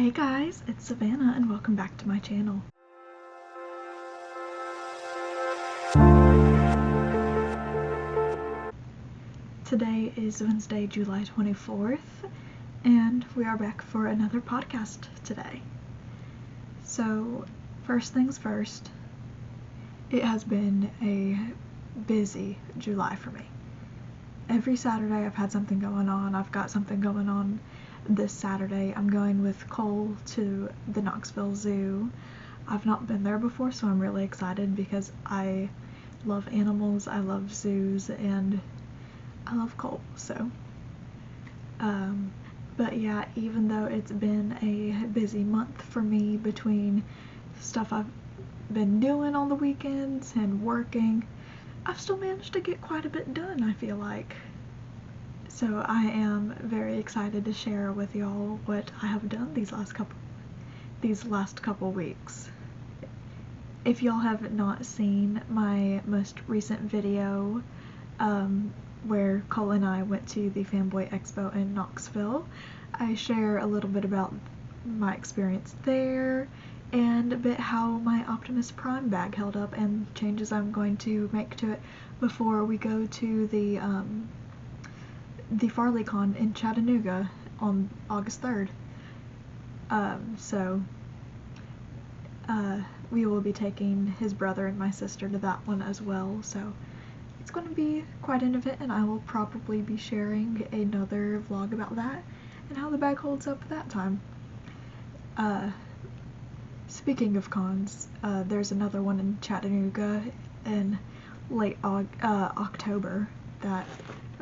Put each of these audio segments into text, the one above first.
Hey guys, it's Savannah and welcome back to my channel. Today is Wednesday, July 24th, and we are back for another podcast today. So, first things first, it has been a busy July for me. Every Saturday I've had something going on. I've got something going on this Saturday. I'm going with Cole to the Knoxville Zoo. I've not been there before, so I'm really excited because I love animals, I love zoos, and I love Cole, so. But yeah, even though it's been a busy month for me between stuff I've been doing on the weekends and working, I've still managed to get quite a bit done, I feel like. So I am very excited to share with y'all what I have done these last couple weeks. If y'all have not seen my most recent video where Cole and I went to the Fanboy Expo in Knoxville, I share a little bit about my experience there and a bit how my Optimus Prime bag held up and changes I'm going to make to it before we go to the FarleyCon in Chattanooga on August 3rd. We will be taking his brother and my sister to that one as well, so it's going to be quite an event, and I will probably be sharing another vlog about that and how the bag holds up that time. Speaking of cons, there's another one in Chattanooga in late October that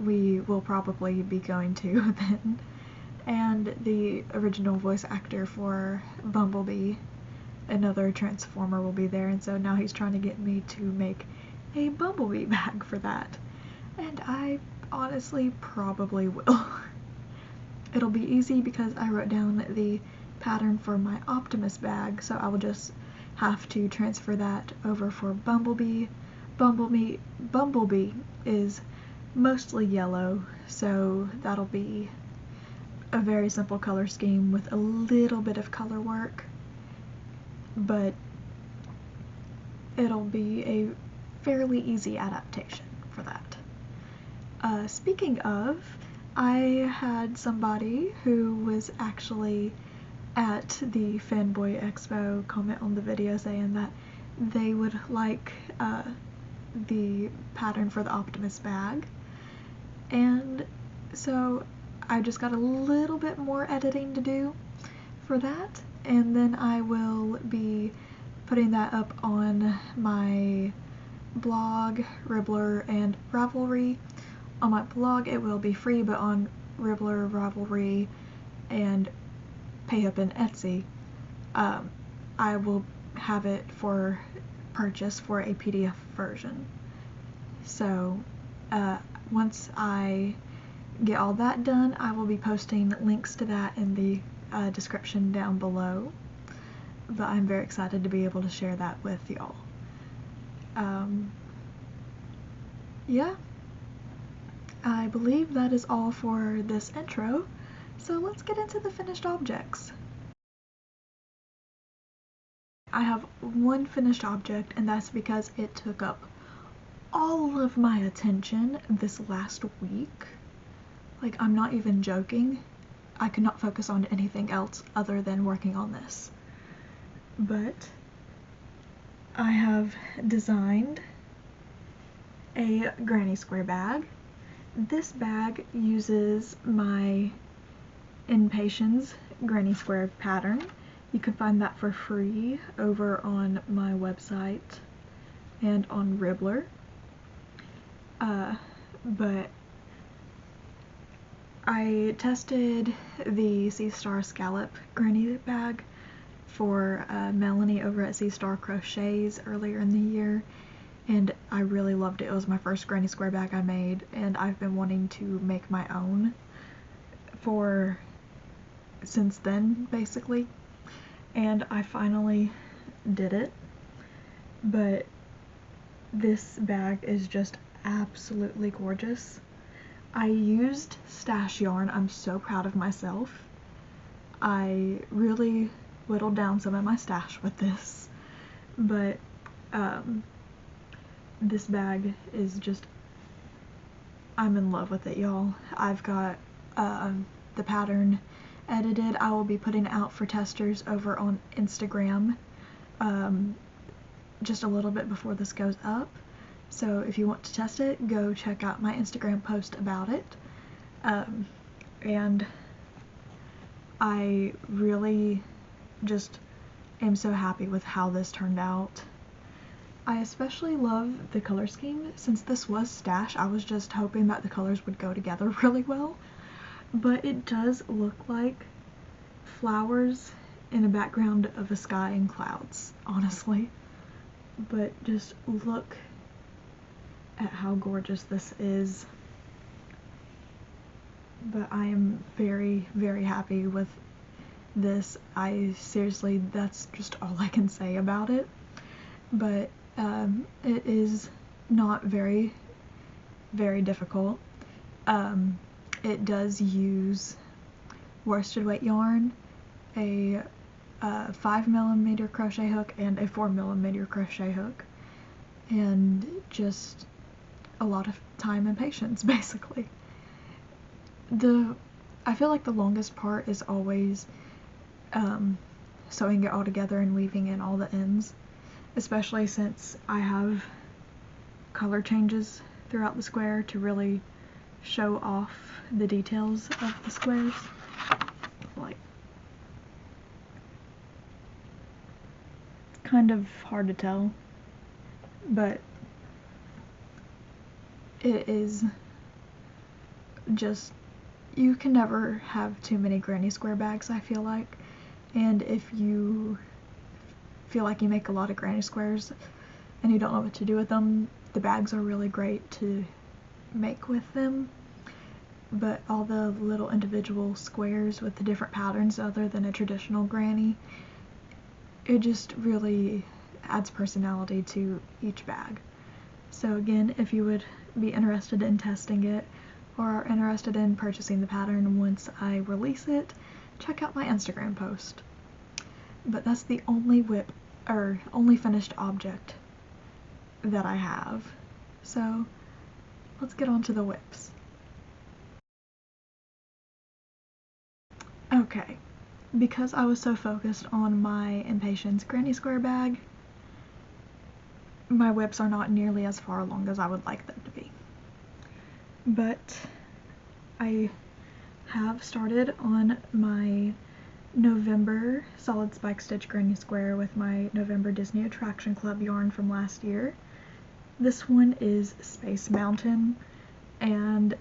we will probably be going to then, and the original voice actor for Bumblebee, another Transformer, will be there, and so now he's trying to get me to make a Bumblebee bag for that, and I honestly probably will. It'll be easy because I wrote down the pattern for my Optimus bag, so I will just have to transfer that over for Bumblebee. Bumblebee is mostly yellow, so that'll be a very simple color scheme with a little bit of color work, but it'll be a fairly easy adaptation for that. Speaking of, I had somebody who was actually at the Fanboy Expo comment on the video saying that they would like the pattern for the Optimus bag, and so I just got a little bit more editing to do for that, and then I will be putting that up on my blog, Ribbler, and Ravelry. On my blog it will be free, but on Ribbler, Ravelry, and PayUp and Etsy, I will have it for purchase for a PDF version. So once I get all that done, I will be posting links to that in the description down below, but I'm very excited to be able to share that with y'all. Yeah, I believe that is all for this intro, so let's get into the finished objects. I have one finished object, and that's because it took up all of my attention this last week. Like, I'm not even joking. I could not focus on anything else other than working on this. But I have designed a granny square bag. This bag uses my Impatiens granny square pattern. You can find that for free over on my website and on Ribbler. But I tested the Sea Star Scallop granny bag for Melanie over at Sea Star Crochets earlier in the year, and I really loved it. It was my first granny square bag I made, and I've been wanting to make my own since then, basically, and I finally did it. But this bag is just absolutely gorgeous. I used stash yarn. I'm so proud of myself. I really whittled down some of my stash with this, but this bag is just, I'm in love with it, y'all. I've got the pattern edited. I will be putting it out for testers over on Instagram just a little bit before this goes up. So if you want to test it, go check out my Instagram post about it. And I really just am so happy with how this turned out. I especially love the color scheme. Since this was stash, I was just hoping that the colors would go together really well. But it does look like flowers in a background of a sky and clouds, honestly. But just look at how gorgeous this is. But I am very, very happy with this. Seriously, that's just all I can say about it. But it is not very, very difficult. It does use worsted weight yarn, a 5mm crochet hook, and a 4mm crochet hook, and just a lot of time and patience, basically. I feel like the longest part is always sewing it all together and weaving in all the ends, especially since I have color changes throughout the square to really show off the details of the squares. Like, it's kind of hard to tell, but it is just, you can never have too many granny square bags, I feel like. And if you feel like you make a lot of granny squares and you don't know what to do with them, the bags are really great to make with them. But all the little individual squares with the different patterns other than a traditional granny, it just really adds personality to each bag. So again, if you would be interested in testing it or are interested in purchasing the pattern once I release it, check out my Instagram post. But that's the only only finished object that I have. So let's get on to the whips. Okay, because I was so focused on my Impatiens granny square bag, my whips are not nearly as far along as I would like them to be. But I have started on my November solid spike stitch granny square with my November Disney Attraction Club yarn from last year. This one is Space Mountain, and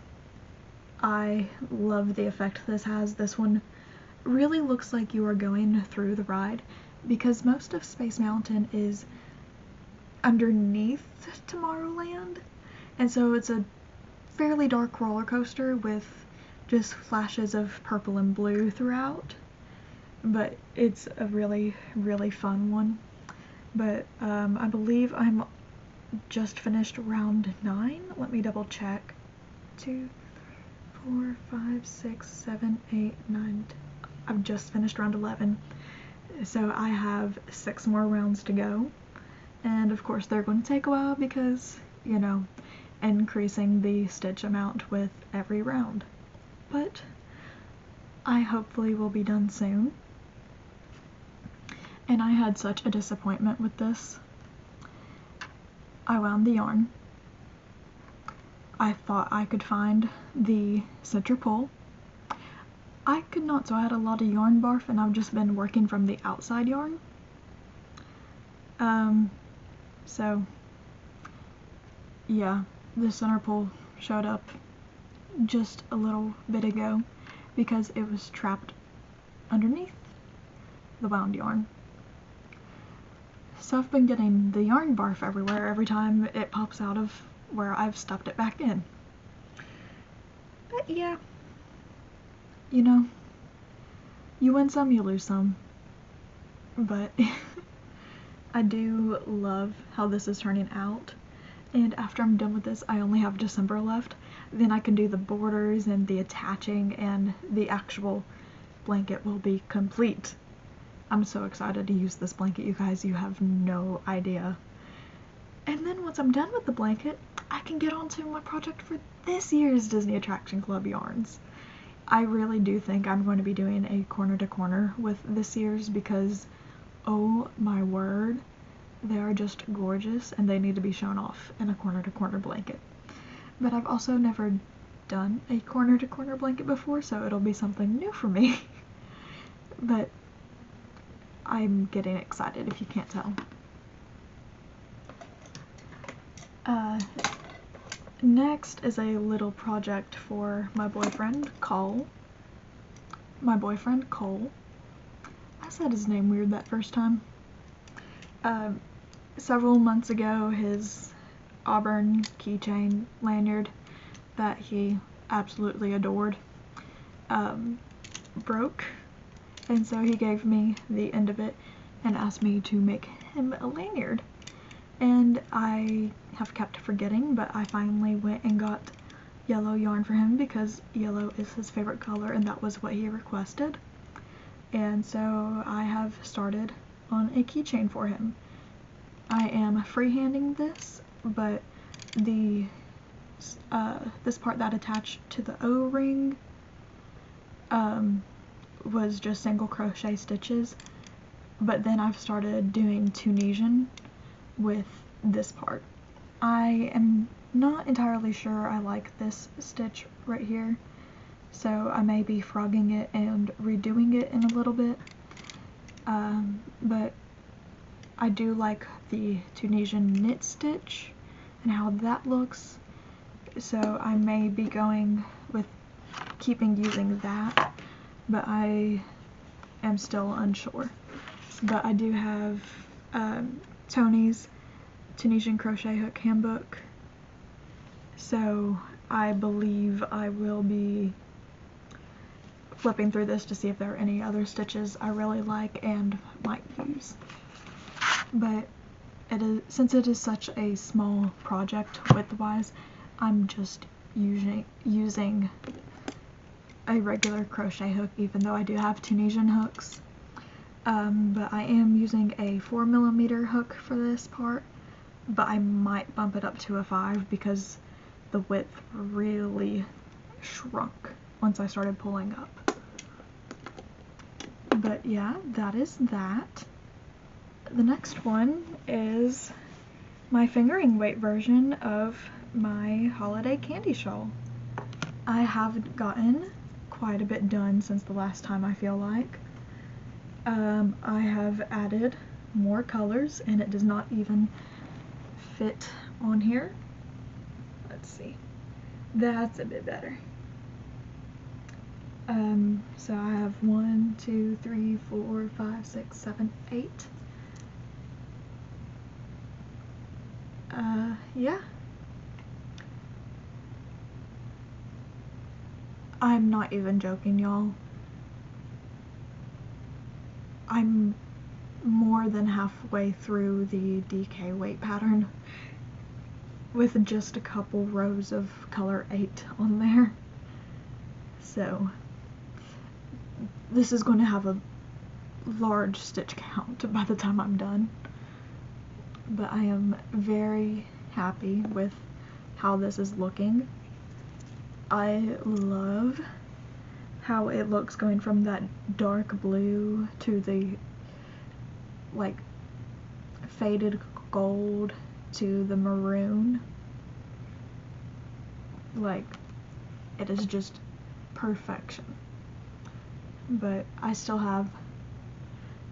I love the effect this has. This one really looks like you are going through the ride, because most of Space Mountain is underneath Tomorrowland, and so it's a fairly dark roller coaster with just flashes of purple and blue throughout. But it's a really, really fun one. But I believe I'm just finished round 9. Let me double check. 2, 4, 5, 6, 7, 8, 9. I've just finished round 11. So I have 6 more rounds to go. And of course they're going to take a while because, you know, increasing the stitch amount with every round. But I hopefully will be done soon. And I had such a disappointment with this. I wound the yarn. I thought I could find the center pull. I could not, so I had a lot of yarn barf, and I've just been working from the outside yarn. So yeah, the center pull showed up just a little bit ago because it was trapped underneath the wound yarn. So I've been getting the yarn barf everywhere every time it pops out of where I've stuffed it back in. But yeah, you know, you win some, you lose some. But I do love how this is turning out. And after I'm done with this, I only have December left. Then I can do the borders and the attaching and the actual blanket will be complete. I'm so excited to use this blanket, you guys, you have no idea. And then once I'm done with the blanket, I can get on to my project for this year's Disney Attraction Club yarns. I really do think I'm going to be doing a corner to corner with this year's because, oh my word, they are just gorgeous and they need to be shown off in a corner to corner blanket. But I've also never done a corner to corner blanket before, so it'll be something new for me. But I'm getting excited if you can't tell. Next is a little project for my boyfriend, Cole. I said his name weird that first time. Several months ago, his Auburn keychain lanyard that he absolutely adored broke, and so he gave me the end of it and asked me to make him a lanyard. And I have kept forgetting, but I finally went and got yellow yarn for him because yellow is his favorite color and that was what he requested. And so I have started on a keychain for him. I am freehanding this, but the this part that attached to the O-ring was just single crochet stitches, but then I've started doing Tunisian with this part. I am not entirely sure I like this stitch right here, so I may be frogging it and redoing it in a little bit, but I do like the Tunisian knit stitch and how that looks, so I may be going with using that, but I am still unsure. But I do have Tony's Tunisian Crochet Hook Handbook, so I believe I will be flipping through this to see if there are any other stitches I really like and might use. But since it is such a small project width-wise, I'm just using a regular crochet hook, even though I do have Tunisian hooks. But I am using a 4mm hook for this part, but I might bump it up to a 5 because the width really shrunk once I started pulling up. But yeah, that is that. The next one is my fingering weight version of my holiday candy shawl. I have gotten quite a bit done since the last time, I feel like. I have added more colors and it does not even fit on here. Let's see. That's a bit better. So I have 1, 2, 3, 4, 5, 6, 7, 8. Yeah. I'm not even joking, y'all. I'm more than halfway through the DK weight pattern with just a couple rows of color 8 on there. So this is going to have a large stitch count by the time I'm done. But I am very happy with how this is looking. I love how it looks going from that dark blue to the like faded gold to the maroon. Like, it is just perfection. But I still have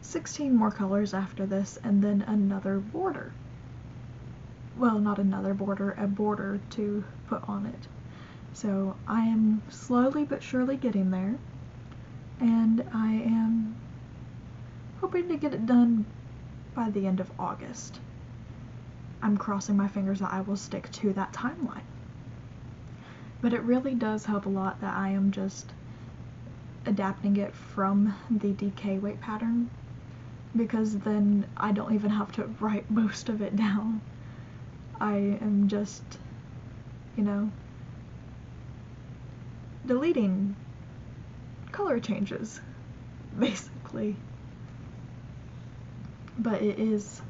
16 more colors after this and then another border. Well, not another border, a border to put on it. So I am slowly but surely getting there, and I am hoping to get it done by the end of August. I'm crossing my fingers that I will stick to that timeline. But it really does help a lot that I am just adapting it from the DK weight pattern, because then I don't even have to write most of it down. I am just, you know, deleting color changes basically. But it is,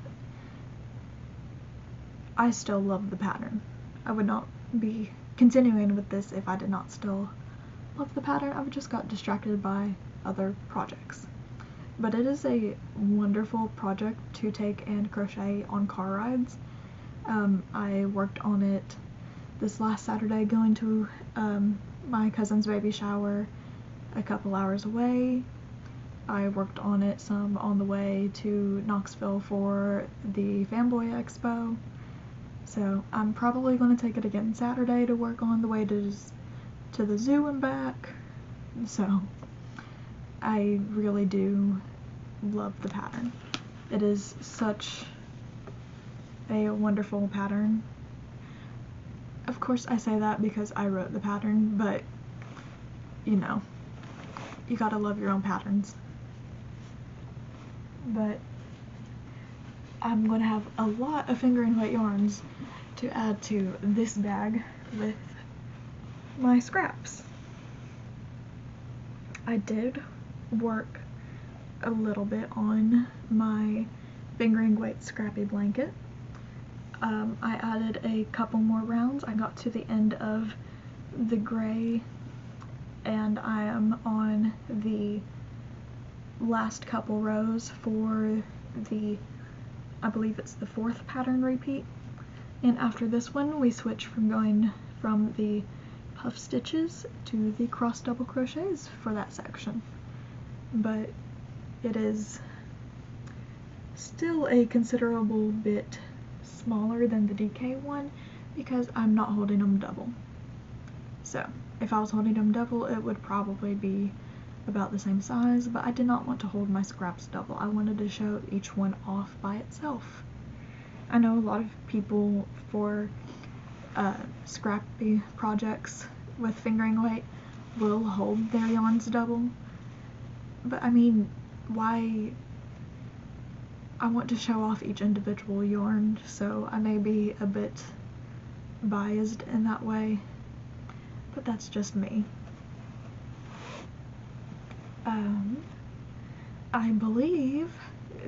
I still love the pattern. I would not be continuing with this if I did not still love the pattern. I just got distracted by other projects. But it is a wonderful project to take and crochet on car rides. I worked on it this last Saturday going to my cousin's baby shower a couple hours away. I worked on it some on the way to Knoxville for the Fanboy Expo. So I'm probably going to take it again Saturday to work on the way to the zoo and back. So I really do love the pattern. It is such a wonderful pattern. Of course I say that because I wrote the pattern, but you know, you gotta love your own patterns. But I'm gonna have a lot of fingering weight yarns to add to this bag with my scraps. I did work a little bit on my fingering weight scrappy blanket. I added a couple more rounds. I got to the end of the gray and I am on the last couple rows for the, I believe it's the 4th pattern repeat. And after this one we switch from going from the puff stitches to the cross double crochets for that section. But it is still a considerable bit smaller than the DK one because I'm not holding them double. So if I was holding them double it would probably be about the same size, but I did not want to hold my scraps double. I wanted to show each one off by itself. I know a lot of people for scrappy projects with fingering weight will hold their yarns double, but I mean, why? I want to show off each individual yarn, so I may be a bit biased in that way, but that's just me. I believe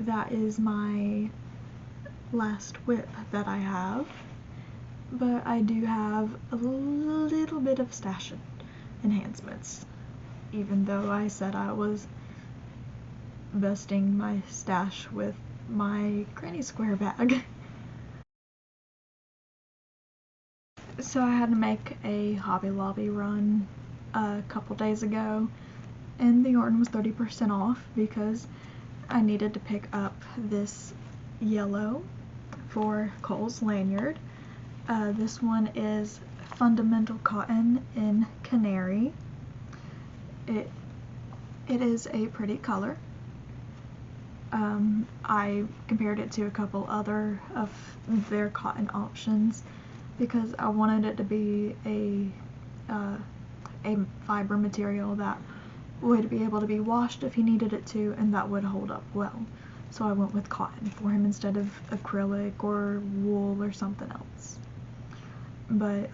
that is my last whip that I have, but I do have a little bit of stash enhancements, even though I said I was busting my stash with my granny square bag. So I had to make a Hobby Lobby run a couple days ago, and the yarn was 30% off because I needed to pick up this yellow for Cole's lanyard. This one is Fundamental Cotton in Canary. It is a pretty color. I compared it to a couple other of their cotton options because I wanted it to be a fiber material that would be able to be washed if he needed it to, and that would hold up well. So I went with cotton for him instead of acrylic or wool or something else. But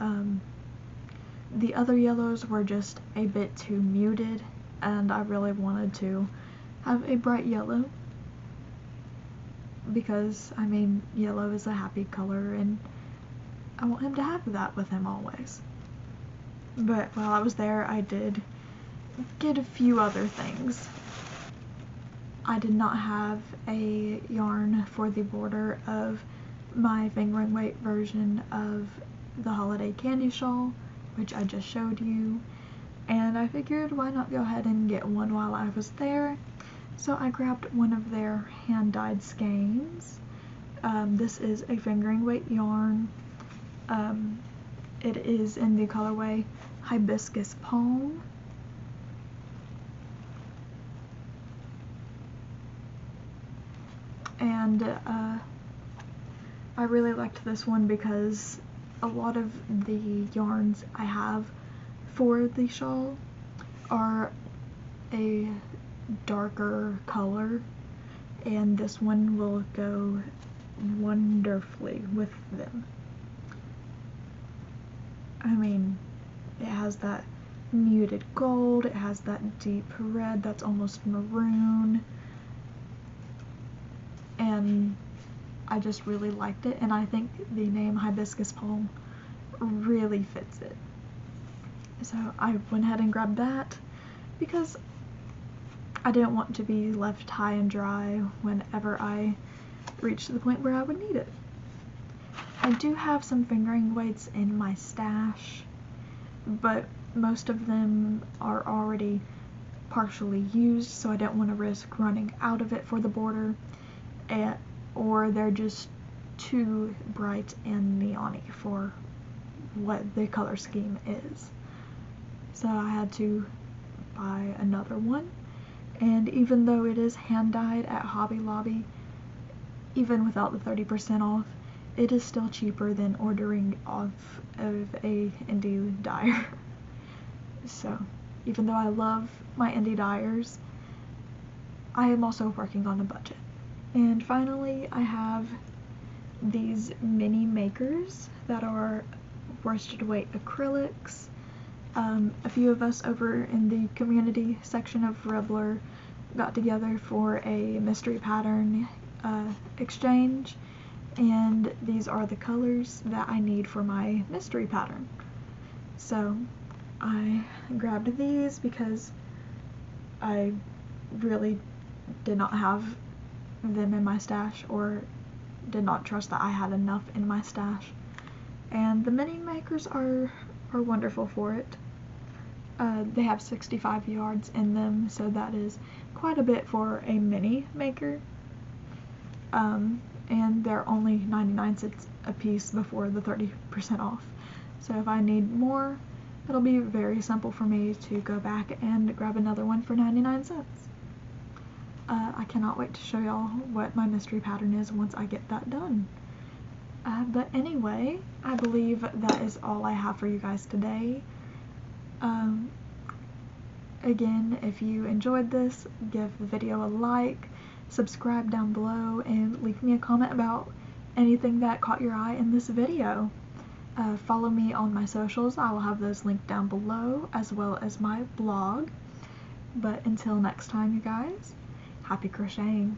the other yellows were just a bit too muted, and I really wanted to have a bright yellow because, I mean, yellow is a happy color and I want him to have that with him always. But while I was there, I did get a few other things. I did not have a yarn for the border of my fingering weight version of the holiday candy shawl, which I just showed you, and I figured why not go ahead and get one while I was there. So I grabbed one of their hand-dyed skeins. This is a fingering weight yarn. It is in the colorway Hibiscus Palm. And I really liked this one because a lot of the yarns I have for the shawl are a darker color, and this one will go wonderfully with them. I mean, it has that muted gold, it has that deep red that's almost maroon, and I just really liked it, and I think the name Hibiscus Palm really fits it. So I went ahead and grabbed that because I didn't want to be left high and dry whenever I reached the point where I would need it. I do have some fingering weights in my stash, but most of them are already partially used, so I don't want to risk running out of it for the border, or they're just too bright and neon-y for what the color scheme is. So I had to buy another one, and even though it is hand-dyed at Hobby Lobby, even without the 30% off, it is still cheaper than ordering off of a indie dyer. So even though I love my indie dyers, I am also working on a budget. And finally, I have these mini makers that are worsted weight acrylics. A few of us over in the community section of Rebler got together for a mystery pattern exchange, and these are the colors that I need for my mystery pattern. So I grabbed these because I really did not have them in my stash, or did not trust that I had enough in my stash, and the mini makers are wonderful for it. They have 65 yards in them, so that is quite a bit for a mini maker, and they're only 99 cents a piece before the 30% off. So if I need more, it'll be very simple for me to go back and grab another one for 99 cents. I cannot wait to show y'all what my mystery pattern is once I get that done. But anyway, I believe that is all I have for you guys today. Again, if you enjoyed this, give the video a like, subscribe down below, and leave me a comment about anything that caught your eye in this video. Follow me on my socials. I will have those linked down below, as well as my blog. But until next time, you guys, happy crocheting!